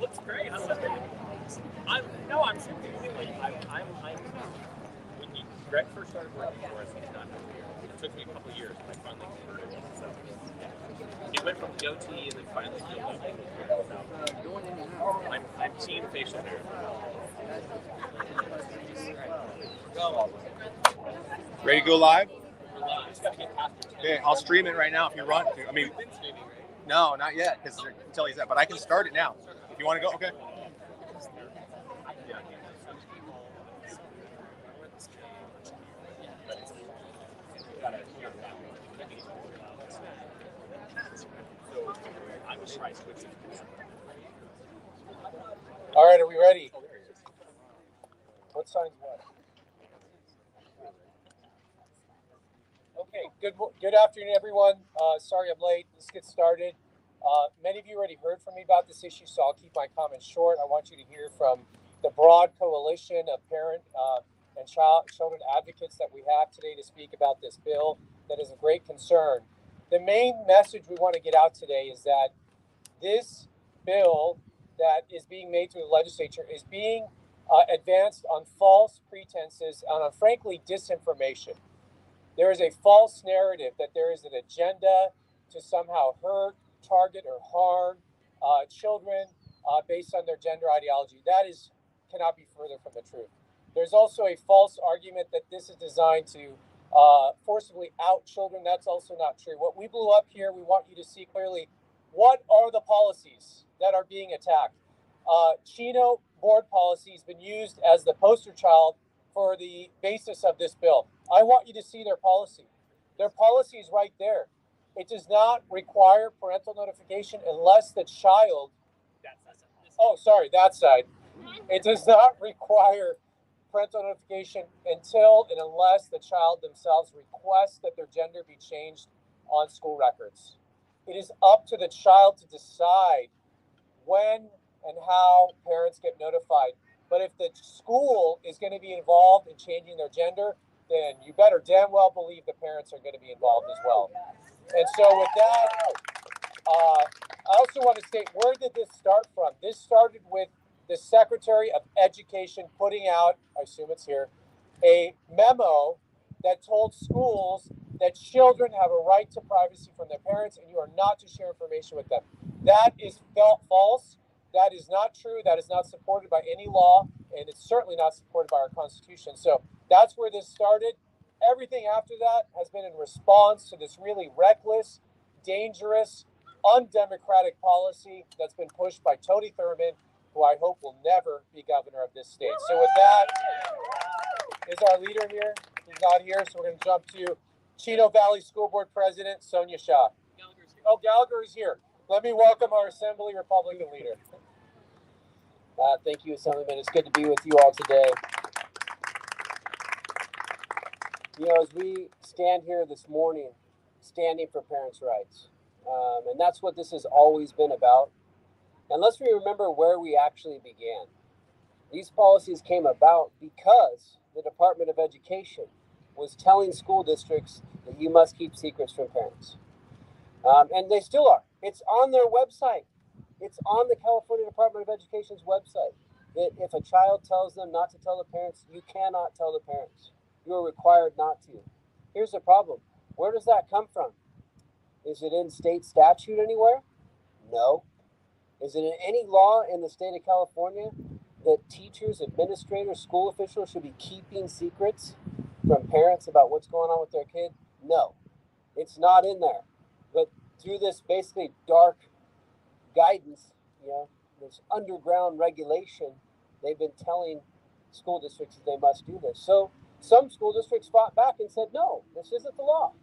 looks great. I'm simply like when Greg first started working for us, he's not here. It took me a couple of years, but I finally converted him. So he went from goatee and then finally healed up. I'm team facial hair. Ready to go live? Okay, I'll stream it right now if you run. I mean, no, not yet, because until he's that. But I can start it now. If you want to go, okay. All right, are we ready? What sign's what? Okay, good afternoon, everyone. Sorry I'm late. Let's get started. Many of you already heard from me about this issue, so I'll keep my comments short. I want you to hear from the broad coalition of parent and children advocates that we have today to speak about this bill that is a great concern. The main message we want to get out today is that this bill that is being made through the legislature is being advanced on false pretenses and on, frankly, disinformation. There is a false narrative that there is an agenda to somehow hurt, target, or harm children based on their gender ideology. That cannot be further from the truth. There's also a false argument that this is designed to forcibly out children. That's also not true. What we blew up here, we want you to see clearly, what are the policies that are being attacked? Chino board policy has been used as the poster child for the basis of this bill. I want you to see their policy. Their policy is right there. It does not require parental notification unless the child... Oh, sorry, that side. It does not require parental notification until and unless the child themselves requests that their gender be changed on school records. It is up to the child to decide when and how parents get notified. But if the school is going to be involved in changing their gender, then you better damn well believe the parents are going to be involved as well. And so with that, I also want to state, where did this start from? This started with the Secretary of Education putting out, I assume it's here, a memo that told schools that children have a right to privacy from their parents and you are not to share information with them. That is false. That is not true. That is not supported by any law, and it's certainly not supported by our Constitution. So that's where this started. Everything after that has been in response to this really reckless, dangerous, undemocratic policy that's been pushed by Tony Thurman, who I hope will never be governor of this state. So with that, is our leader here? He's not here, so we're going to jump to Chino Valley School Board President Sonja Shaw. Oh, Gallagher is here. Let me welcome our Assembly Republican leader. Thank you, Assemblyman. It's good to be with you all today. You know, as we stand here this morning, standing for parents' rights, and that's what this has always been about. And let's remember where we actually began. These policies came about because the Department of Education was telling school districts that you must keep secrets from parents. And they still are. It's on their website. It's on the California Department of Education's website that if a child tells them not to tell the parents, you cannot tell the parents. You are required not to. Here's the problem. Where does that come from? Is it in state statute anywhere? No. Is it in any law in the state of California that teachers, administrators, school officials should be keeping secrets from parents about what's going on with their kid? No. It's not in there. But through this basically dark guidance, this underground regulation, they've been telling school districts that they must do this. So some school districts fought back and said, no, this isn't the law.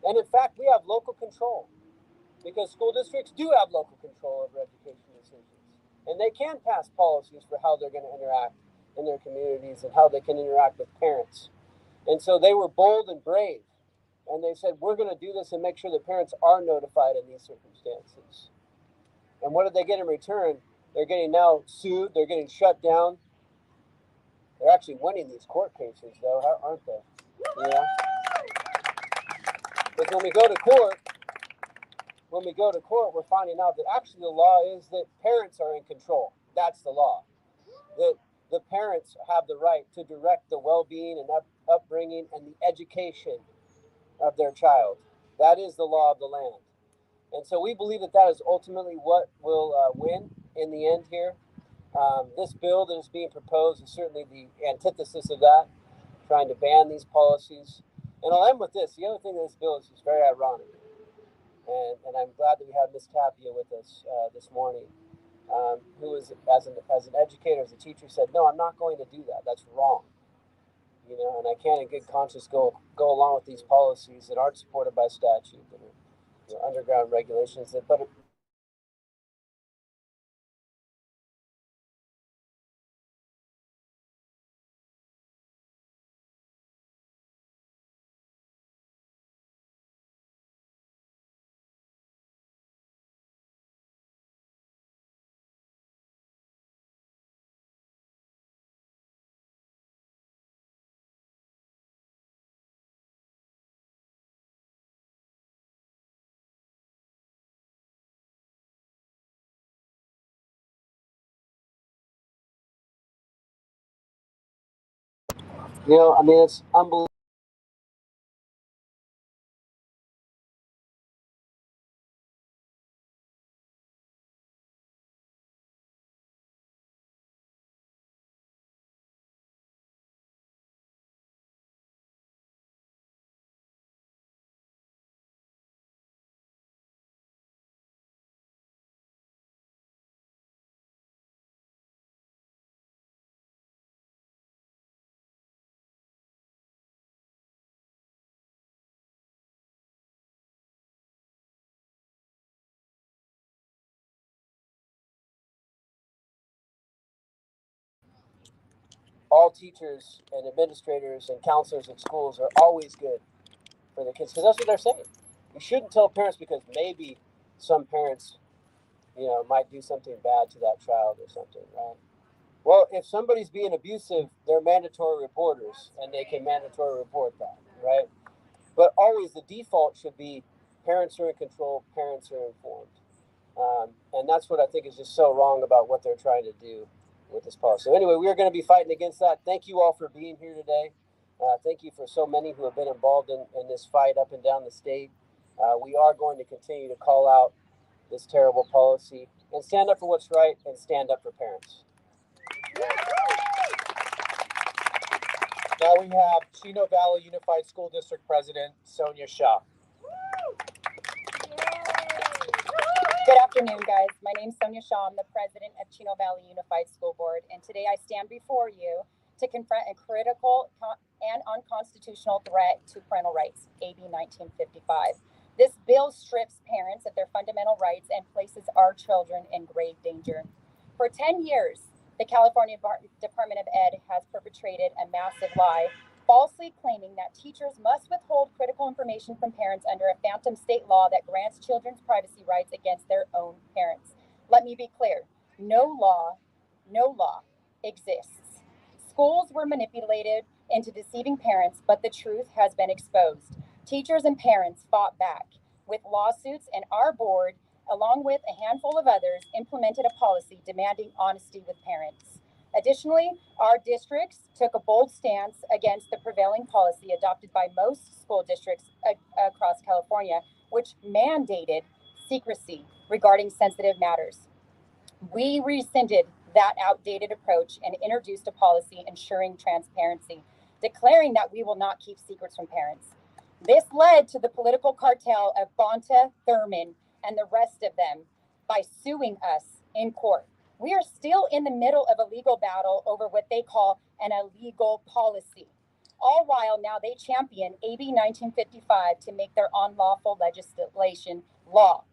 And in fact, we have local control because school districts do have local control over education decisions. And they can pass policies for how they're going to interact in their communities and how they can interact with parents. And so they were bold and brave. And they said, we're going to do this and make sure the parents are notified in these circumstances. And what did they get in return? They're getting now sued. They're getting shut down. They're actually winning these court cases, though, aren't they? Yeah. Because when we go to court, when we go to court, we're finding out that actually the law is that parents are in control. That's the law. That the parents have the right to direct the well-being and upbringing and the education of their child. That is the law of the land. And so we believe that that is ultimately what will win in the end here. This bill that is being proposed is certainly the antithesis of that, trying to ban these policies. And I'll end with this. The other thing that this bill is very ironic. And I'm glad that we have Miss Tapia with us this morning, who is, as an educator, as a teacher, said, no, I'm not going to do that. That's wrong. You know, and I can't in good conscience go along with these policies that aren't supported by statute, that are, you know, underground regulations, but you know, I mean, it's unbelievable. All teachers and administrators and counselors at schools are always good for their kids because that's what they're saying. You shouldn't tell parents because maybe some parents, you know, might do something bad to that child or something, right? Well, if somebody's being abusive, they're mandatory reporters and they can mandatory report that, right? But always the default should be parents are in control, parents are informed. And that's what I think is just so wrong about what they're trying to do with this policy. So anyway, we are going to be fighting against that. Thank you all for being here today. Thank you for so many who have been involved in this fight up and down the state. We are going to continue to call out this terrible policy and stand up for what's right and stand up for parents. Now we have Chino Valley Unified School District President Sonja Shaw. Good afternoon, guys. My name is Sonja Shaw. I'm the president of Chino Valley Unified School Board, and today I stand before you to confront a critical and unconstitutional threat to parental rights, AB 1955. This bill strips parents of their fundamental rights and places our children in grave danger. For 10 years, the California Department of Ed has perpetrated a massive lie, falsely claiming that teachers must withhold critical information from parents under a phantom state law that grants children's privacy rights against their own parents. Let me be clear, no law exists. Schools were manipulated into deceiving parents, but the truth has been exposed. Teachers and parents fought back with lawsuits, and our board, along with a handful of others, implemented a policy demanding honesty with parents. Additionally, our districts took a bold stance against the prevailing policy adopted by most school districts across California, which mandated secrecy regarding sensitive matters. We rescinded that outdated approach and introduced a policy ensuring transparency, declaring that we will not keep secrets from parents. This led to the political cartel of Bonta, Thurman, and the rest of them by suing us in court. We are still in the middle of a legal battle over what they call an illegal policy. All while now they champion AB 1955 to make their unlawful legislation law.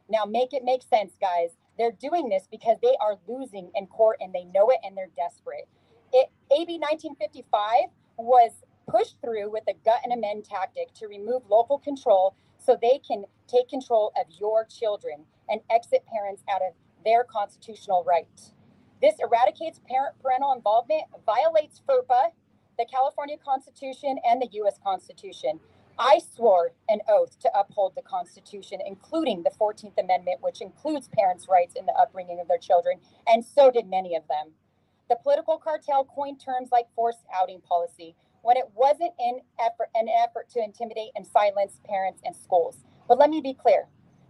Now make it make sense, guys. They're doing this because they are losing in court and they know it and they're desperate. AB 1955 was pushed through with a gut and amend tactic to remove local control so they can take control of your children and exit parents out of their constitutional right. This eradicates parental involvement, violates FERPA, the California Constitution, and the U.S. Constitution. I swore an oath to uphold the Constitution, including the 14th Amendment, which includes parents' rights in the upbringing of their children, and so did many of them. The political cartel coined terms like forced outing policy when it wasn't an effort to intimidate and silence parents and schools. But let me be clear.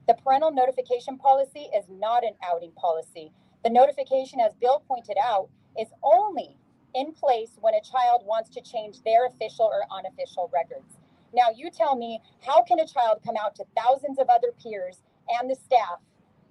The parental notification policy is not an outing policy. The notification, as Bill pointed out, is only in place when a child wants to change their official or unofficial records. Now, you tell me, how can a child come out to thousands of other peers and the staff,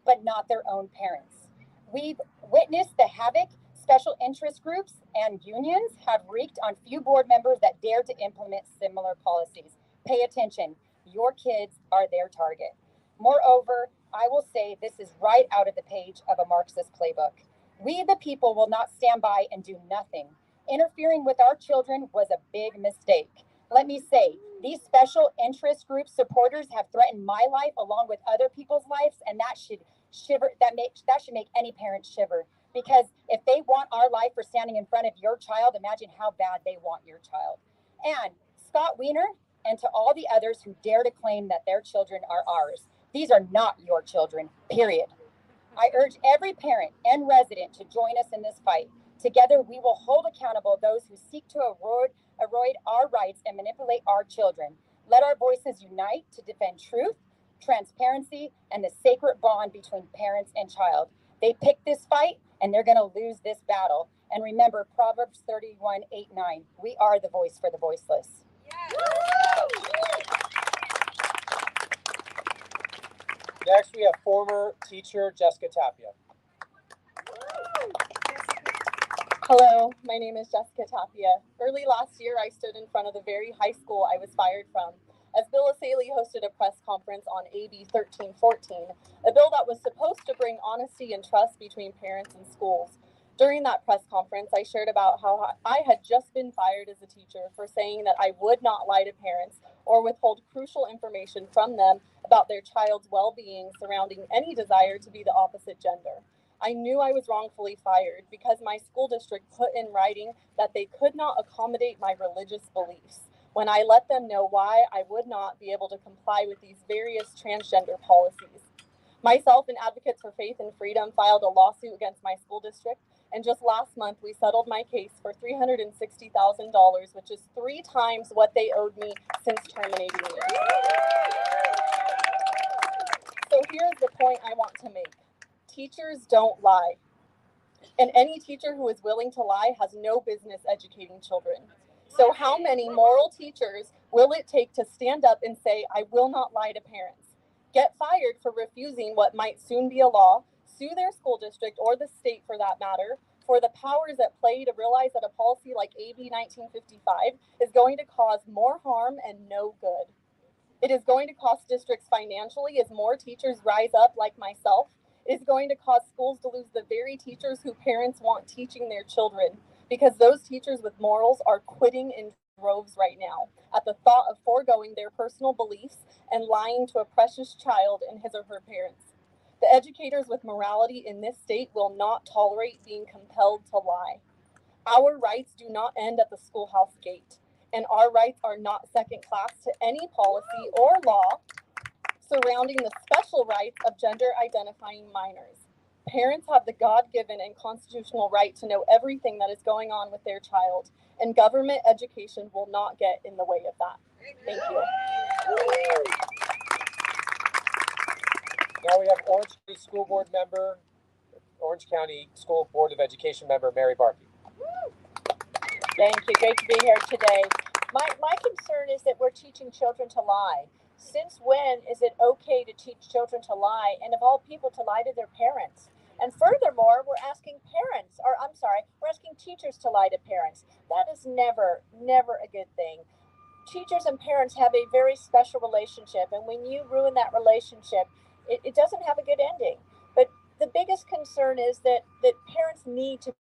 but not their own parents? We've witnessed the havoc special interest groups and unions have wreaked on few board members that dare to implement similar policies. Pay attention. Your kids are their target. Moreover, I will say this is right out of the page of a Marxist playbook. We, the people, will not stand by and do nothing. Interfering with our children was a big mistake. Let me say, these special interest group supporters have threatened my life along with other people's lives, and that should make any parent shiver. Because if they want our life for standing in front of your child, imagine how bad they want your child. And Scott Wiener, and to all the others who dare to claim that their children are ours, these are not your children, period. I urge every parent and resident to join us in this fight. Together, we will hold accountable those who seek to erode our rights and manipulate our children. Let our voices unite to defend truth, transparency, and the sacred bond between parents and child. They picked this fight, and they're going to lose this battle. And remember, Proverbs 31:8-9, we are the voice for the voiceless. Next, we have former teacher Jessica Tapia. Hello, my name is Jessica Tapia. Early last year, I stood in front of the very high school I was fired from, as Bill Asaley hosted a press conference on AB1955, a bill that was supposed to bring honesty and trust between parents and schools. During that press conference, I shared about how I had just been fired as a teacher for saying that I would not lie to parents or withhold crucial information from them about their child's well-being surrounding any desire to be the opposite gender. I knew I was wrongfully fired because my school district put in writing that they could not accommodate my religious beliefs when I let them know why I would not be able to comply with these various transgender policies. Myself and Advocates for Faith and Freedom filed a lawsuit against my school district, and just last month we settled my case for $360,000, which is 3 times what they owed me since terminating me. So here's the point I want to make. Teachers don't lie. And any teacher who is willing to lie has no business educating children. So how many moral teachers will it take to stand up and say, I will not lie to parents? Get fired for refusing what might soon be a law, sue their school district or the state for that matter, for the powers at play to realize that a policy like AB 1955 is going to cause more harm and no good. It is going to cost districts financially as more teachers rise up like myself. It is going to cause schools to lose the very teachers who parents want teaching their children, because those teachers with morals are quitting in droves right now at the thought of foregoing their personal beliefs and lying to a precious child and his or her parents. The educators with morality in this state will not tolerate being compelled to lie. Our rights do not end at the schoolhouse gate, and our rights are not second class to any policy or law surrounding the special rights of gender-identifying minors. Parents have the God-given and constitutional right to know everything that is going on with their child, and government education will not get in the way of that. Thank you. Now we have Orange County School Board member, Orange County School Board of Education member, Mary Barkey. Thank you. Great to be here today. My concern is that we're teaching children to lie. Since when is it okay to teach children to lie, and of all people to lie to their parents? And furthermore, we're asking teachers to lie to parents. That is never a good thing. Teachers and parents have a very special relationship, and when you ruin that relationship, it doesn't have a good ending. But the biggest concern is that parents need to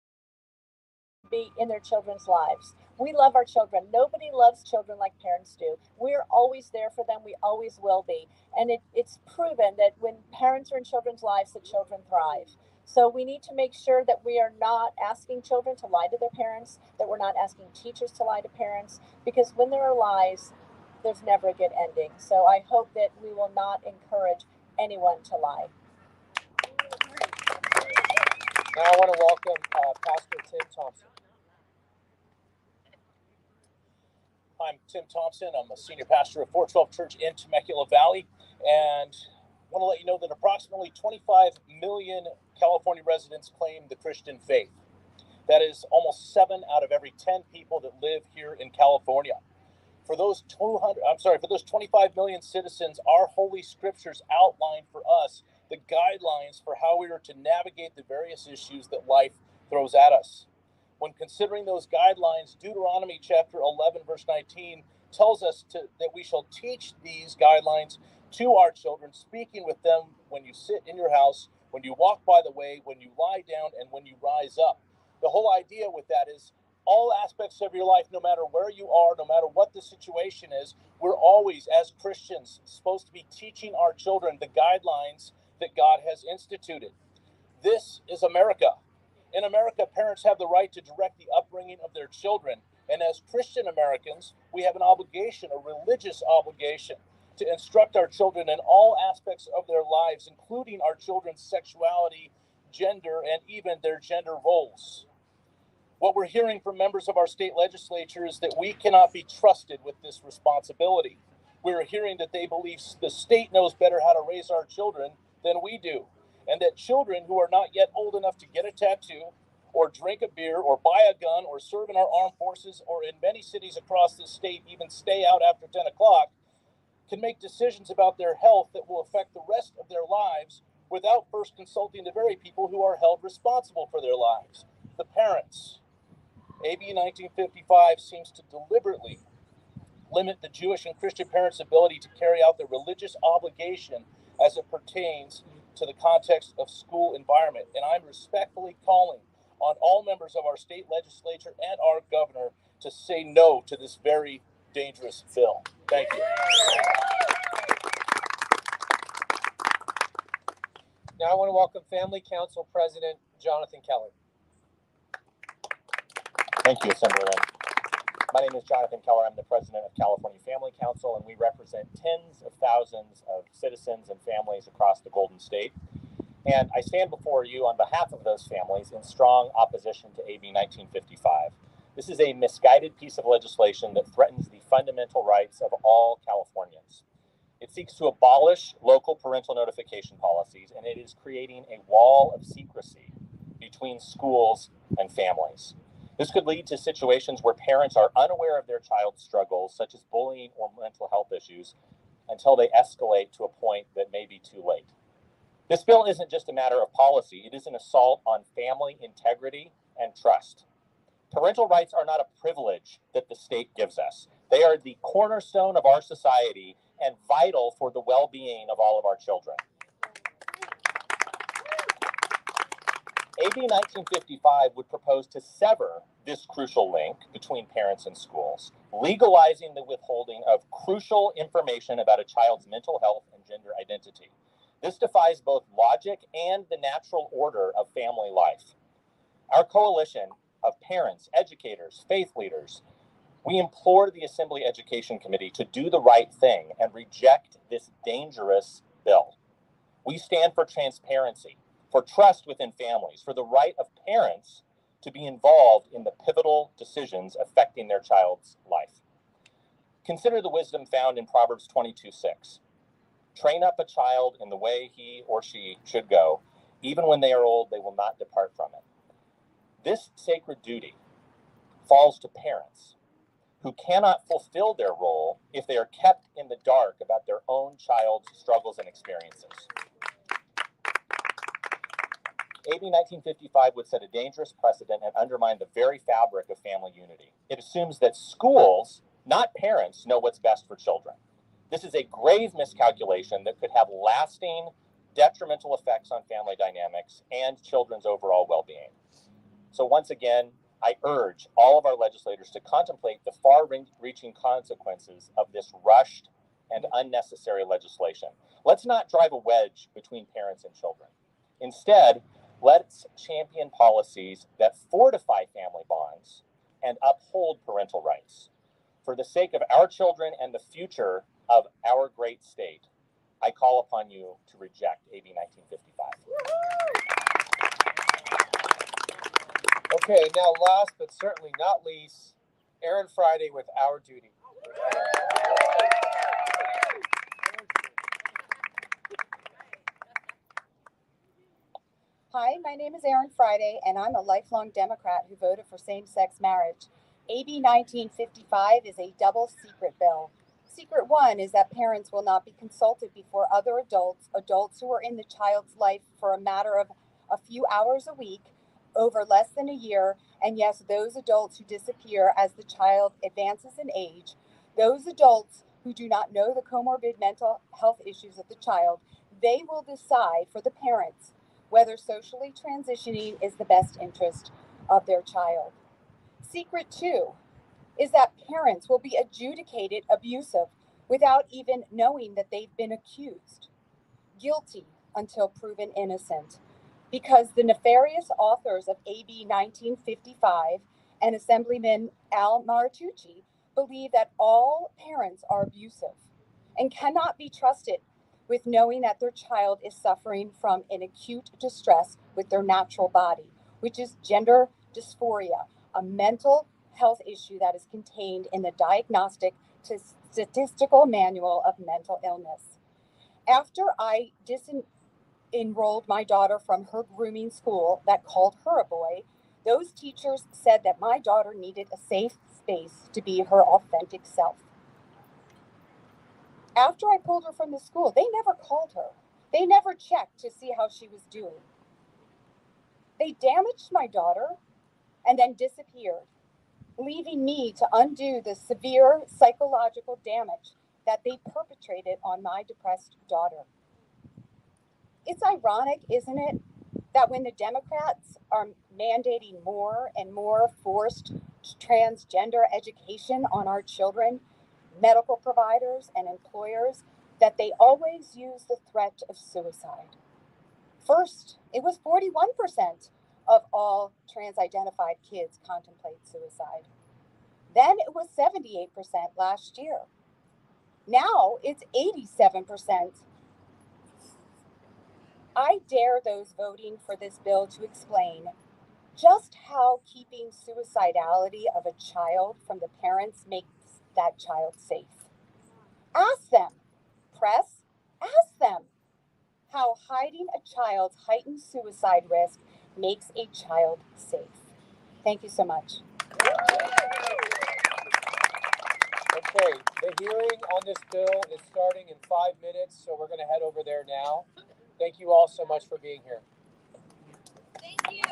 be in their children's lives. We love our children. Nobody loves children like parents do. We're always there for them. We always will be. And it's proven that when parents are in children's lives, the children thrive. So we need to make sure that we are not asking children to lie to their parents, that we're not asking teachers to lie to parents, because when there are lies, there's never a good ending. So I hope that we will not encourage anyone to lie. Now I want to welcome Pastor Tim Thompson. I'm Tim Thompson. I'm a senior pastor of 412 Church in Temecula Valley, and I want to let you know that approximately 25 million California residents claim the Christian faith. That is almost 7 out of every 10 people that live here in California. For those 25 million citizens, our holy scriptures outline for us the guidelines for how we are to navigate the various issues that life throws at us. When considering those guidelines, Deuteronomy chapter 11, verse 19 tells us that we shall teach these guidelines to our children, speaking with them when you sit in your house, when you walk by the way, when you lie down, and when you rise up. The whole idea with that is all aspects of your life, no matter where you are, no matter what the situation is, we're always, as Christians, supposed to be teaching our children the guidelines that God has instituted. This is America. In America, parents have the right to direct the upbringing of their children. And as Christian Americans, we have an obligation, a religious obligation, to instruct our children in all aspects of their lives, including our children's sexuality, gender, and even their gender roles. What we're hearing from members of our state legislature is that we cannot be trusted with this responsibility. We're hearing that they believe the state knows better how to raise our children than we do, and that children who are not yet old enough to get a tattoo or drink a beer or buy a gun or serve in our armed forces, or in many cities across this state even stay out after 10 o'clock, can make decisions about their health that will affect the rest of their lives without first consulting the very people who are held responsible for their lives, the parents. AB 1955 seems to deliberately limit the Jewish and Christian parents' ability to carry out their religious obligation as it pertains to the context of school environment. And I'm respectfully calling on all members of our state legislature and our governor to say no to this very dangerous bill. Thank you. Now I want to welcome Family Council President Jonathan Keller. Thank you, Assemblyman. My name is Jonathan Keller. I'm the president of California Family Council, and we represent tens of thousands of citizens and families across the Golden State. And I stand before you on behalf of those families in strong opposition to AB 1955. This is a misguided piece of legislation that threatens the fundamental rights of all Californians. It seeks to abolish local parental notification policies, and it is creating a wall of secrecy between schools and families. This could lead to situations where parents are unaware of their child's struggles, such as bullying or mental health issues, until they escalate to a point that may be too late. This bill isn't just a matter of policy, it is an assault on family integrity and trust. Parental rights are not a privilege that the state gives us. They are the cornerstone of our society and vital for the well-being of all of our children. AB 1955 would propose to sever this crucial link between parents and schools, legalizing the withholding of crucial information about a child's mental health and gender identity. This defies both logic and the natural order of family life. Our coalition of parents, educators, faith leaders, we implore the Assembly Education Committee to do the right thing and reject this dangerous bill. We stand for transparency, for trust within families, for the right of parents to be involved in the pivotal decisions affecting their child's life. Consider the wisdom found in Proverbs 22:6. Train up a child in the way he or she should go. Even when they are old, they will not depart from it. This sacred duty falls to parents who cannot fulfill their role if they are kept in the dark about their own child's struggles and experiences. AB 1955 would set a dangerous precedent and undermine the very fabric of family unity. It assumes that schools, not parents, know what's best for children. This is a grave miscalculation that could have lasting detrimental effects on family dynamics and children's overall well-being. So once again, I urge all of our legislators to contemplate the far-reaching consequences of this rushed and unnecessary legislation. Let's not drive a wedge between parents and children. Instead, let's champion policies that fortify family bonds and uphold parental rights. For the sake of our children and the future of our great state, I call upon you to reject AB 1955. Okay, now last but certainly not least, Erin Friday with Our Duty. Hi, my name is Erin Friday, and I'm a lifelong Democrat who voted for same-sex marriage. AB 1955 is a double secret bill. Secret one is that parents will not be consulted before other adults who are in the child's life for a matter of a few hours a week, over less than a year, and yes, those adults who disappear as the child advances in age, those adults who do not know the comorbid mental health issues of the child, they will decide for the parents whether socially transitioning is the best interest of their child. Secret two is that parents will be adjudicated abusive without even knowing that they've been accused, guilty until proven innocent, because the nefarious authors of AB 1955 and Assemblyman Al Martucci believe that all parents are abusive and cannot be trusted with knowing that their child is suffering from an acute distress with their natural body, which is gender dysphoria, a mental health issue that is contained in the Diagnostic to Statistical Manual of Mental Illness. After I disenrolled my daughter from her grooming school that called her a boy, those teachers said that my daughter needed a safe space to be her authentic self. After I pulled her from the school, they never called her. They never checked to see how she was doing. They damaged my daughter and then disappeared, leaving me to undo the severe psychological damage that they perpetrated on my depressed daughter. It's ironic, isn't it, that when the Democrats are mandating more and more forced transgender education on our children, medical providers, and employers, that they always use the threat of suicide. First, it was 41% of all trans-identified kids contemplate suicide. Then it was 78% last year. Now it's 87%. I dare those voting for this bill to explain just how keeping suicidality of a child from the parents makes that child safe. Ask them, press, ask them how hiding a child's heightened suicide risk makes a child safe. Thank you so much. Okay, the hearing on this bill is starting in 5 minutes, so we're going to head over there now. Thank you all so much for being here. Thank you.